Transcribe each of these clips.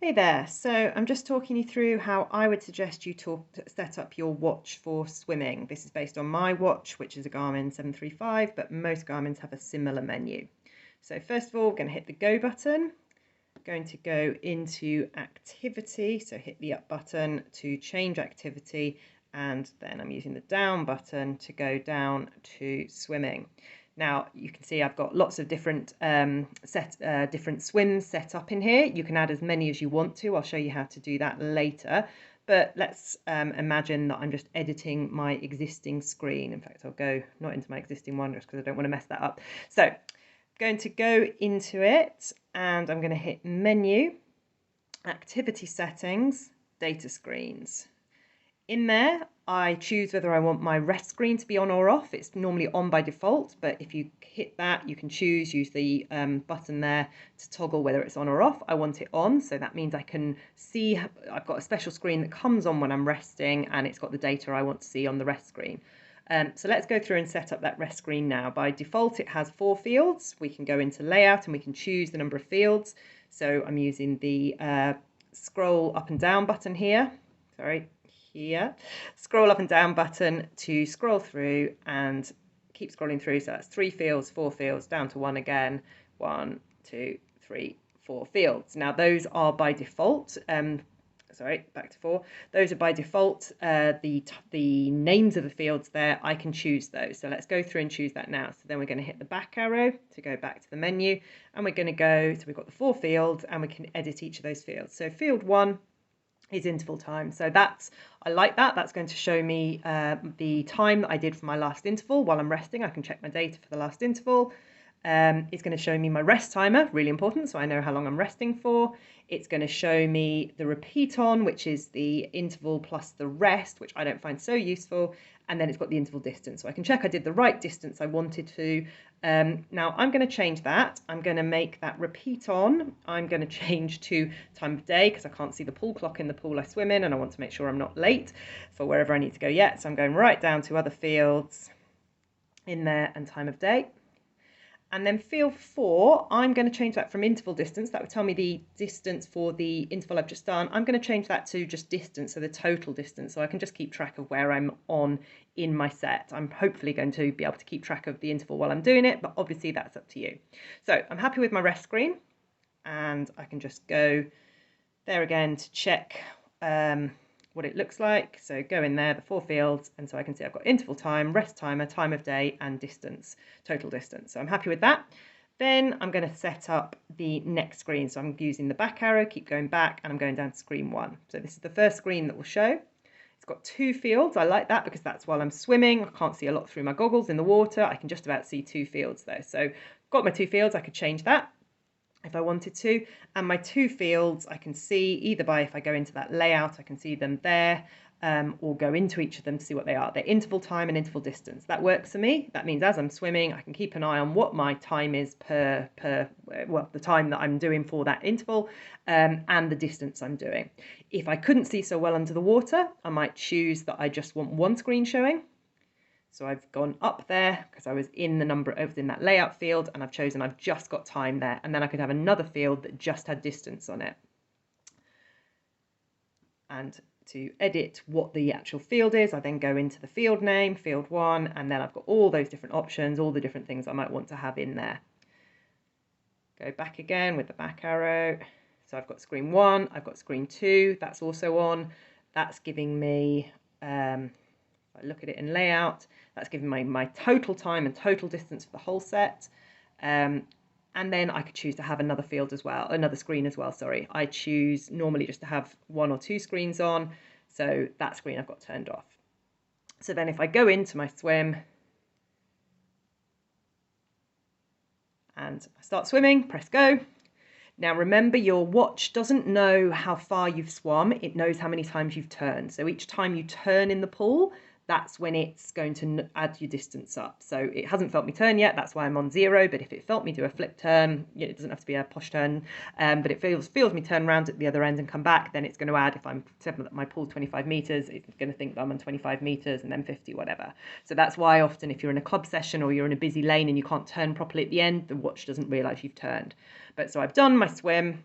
Hey there, so I'm just talking you through how I would suggest you set up your watch for swimming. This is based on my watch, which is a Garmin 735, but most Garmins have a similar menu. So first of all, we're going to hit the go button, going to go into activity, so hit the up button to change activity, and then I'm using the down button to go down to swimming. Now you can see I've got lots of different different swims set up in here. You can add as many as you want to. I'll show you how to do that later. But let's imagine that I'm just editing my existing screen. In fact, I'll go not into my existing one just because I don't want to mess that up. So I'm going to go into it and I'm going to hit menu, activity settings, data screens. In there, I choose whether I want my rest screen to be on or off. It's normally on by default, but if you hit that, you can use the button there to toggle whether it's on or off. I want it on, so that means I can see, I've got a special screen that comes on when I'm resting, and it's got the data I want to see on the rest screen. So let's go through and set up that rest screen now. By default, it has 4 fields. We can go into layout and we can choose the number of fields. So I'm using the scroll up and down button here. Here, scroll up and down button to scroll through and keep scrolling through. So that's 3 fields, 4 fields, down to 1 again, 1, 2, 3, 4 fields. Now those are by default. Back to 4. Those are by default. The names of the fields there, I can choose those. So let's go through and choose that now. So then we're going to hit the back arrow to go back to the menu, and we're going to go. So we've got the 4 fields, and we can edit each of those fields. So field 1 is interval time. So I like that. That's going to show me the time that I did for my last interval while I'm resting. I can check my data for the last interval. It's going to show me my rest timer, really important, so I know how long I'm resting for. It's going to show me the repeat on, which is the interval plus the rest, which I don't find so useful. And then it's got the interval distance, so I can check I did the right distance I wanted to. Now I'm going to change that. I'm going to make that repeat on. I'm going to change to time of day because I can't see the pool clock in the pool I swim in, and I want to make sure I'm not late for wherever I need to go yet. So I'm going right down to other fields in there and time of day. And then field 4, I'm going to change that from interval distance. That would tell me the distance for the interval I've just done. I'm going to change that to just distance, so the total distance, so I can just keep track of where I'm on in my set. I'm hopefully going to be able to keep track of the interval while I'm doing it, but obviously that's up to you. So I'm happy with my rest screen, and I can just go there again to check what it looks like. So go in there, the 4 fields, and so I can see I've got interval time, rest timer, time of day, and distance, total distance. So I'm happy with that. Then I'm going to set up the next screen. So I'm using the back arrow, keep going back, and I'm going down to screen 1. So this is the first screen that will show. It's got 2 fields. I like that because that's while I'm swimming. I can't see a lot through my goggles in the water. I can just about see 2 fields there. So I've got my 2 fields. I could change that if I wanted to, and my 2 fields I can see either by, if I go into that layout, I can see them there, or go into each of them to see what they are. They're interval time and interval distance. That works for me. That means as I'm swimming, I can keep an eye on what my time is the time that I'm doing for that interval, and the distance I'm doing. If I couldn't see so well under the water, I might choose that I just want one screen showing. So I've gone up there because I was in that layout field, and I've chosen I've just got time there, and then I could have another field that just had distance on it. And to edit what the actual field is, I then go into the field name, field 1, and then I've got all those different options, all the different things I might want to have in there. Go back again with the back arrow. So I've got screen 1, I've got screen 2, that's also on. That's giving me, if I look at it in layout, that's giving me my total time and total distance for the whole set. And then I could choose to have another field as well, another screen as well, sorry. I choose normally just to have 1 or 2 screens on, so that screen I've got turned off. So then if I go into my swim and I start swimming, press go. Now remember, your watch doesn't know how far you've swum, it knows how many times you've turned. So each time you turn in the pool, that's when it's going to add your distance up. So it hasn't felt me turn yet, that's why I'm on 0, but if it felt me do a flip turn, it doesn't have to be a posh turn, but it feels me turn around at the other end and come back, then it's going to add, if I'm set my pool 25 metres, it's going to think that I'm on 25 metres and then 50, whatever. So that's why often if you're in a club session or you're in a busy lane and you can't turn properly at the end, the watch doesn't realise you've turned. But so I've done my swim,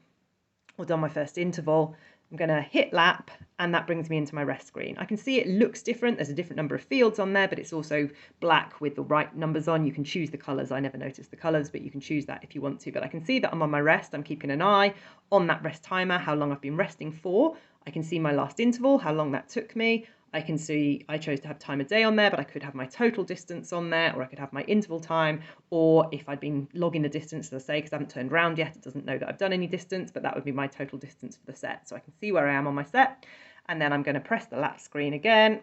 or done my first interval, I'm going to hit lap, and that brings me into my rest screen. I can see it looks different. There's a different number of fields on there, but it's also black with the right numbers on. You can choose the colours. I never noticed the colours, but you can choose that if you want to. But I can see that I'm on my rest. I'm keeping an eye on that rest timer, how long I've been resting for. I can see my last interval, how long that took me. I can see I chose to have time of day on there, but I could have my total distance on there, or I could have my interval time, or if I'd been logging the distance, as I say, because I haven't turned around yet, it doesn't know that I've done any distance, but that would be my total distance for the set. So I can see where I am on my set, and then I'm going to press the lap screen again.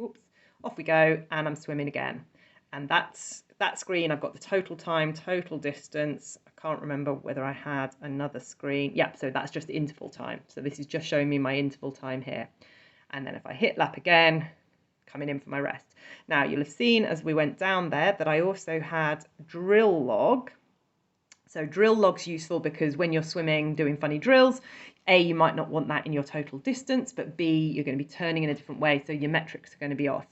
Oops, off we go, and I'm swimming again. And that's that screen. I've got the total time, total distance. I can't remember whether I had another screen. Yep, so that's just the interval time. So this is just showing me my interval time here. And then if I hit lap again, coming in for my rest. Now you'll have seen as we went down there that I also had drill log. So drill log's useful because when you're swimming doing funny drills, A, you might not want that in your total distance, but B, you're going to be turning in a different way, so your metrics are going to be off.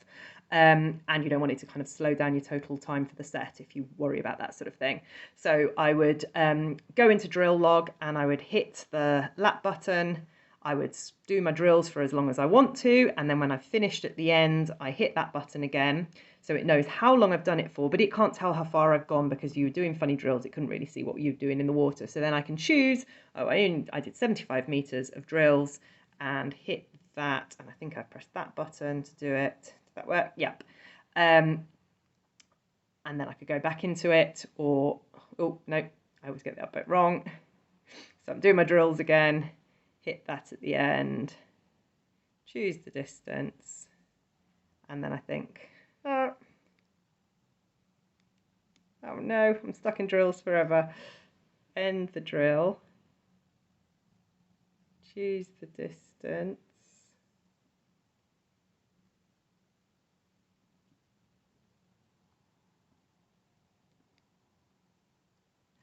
And you don't want it to kind of slow down your total time for the set if you worry about that sort of thing. So I would go into drill log and I would hit the lap button. I would do my drills for as long as I want to, and then when I've finished at the end, I hit that button again, so it knows how long I've done it for, but it can't tell how far I've gone because you were doing funny drills. It couldn't really see what you were doing in the water. So then I can choose, oh, I did 75 meters of drills and hit that, and I think I pressed that button to do it. Did that work? Yep. And then I could go back into it, or, oh, no, I always get that bit wrong. So I'm doing my drills again. Hit that at the end, choose the distance, and then I think, oh no, I'm stuck in drills forever. End the drill, choose the distance,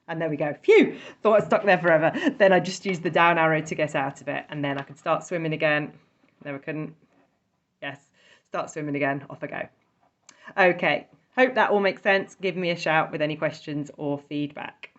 and there we go. Phew, thought I was stuck there forever. Then I just used the down arrow to get out of it, and then I could start swimming again. No, I couldn't. Yes, start swimming again, off I go. Okay, hope that all makes sense. Give me a shout with any questions or feedback.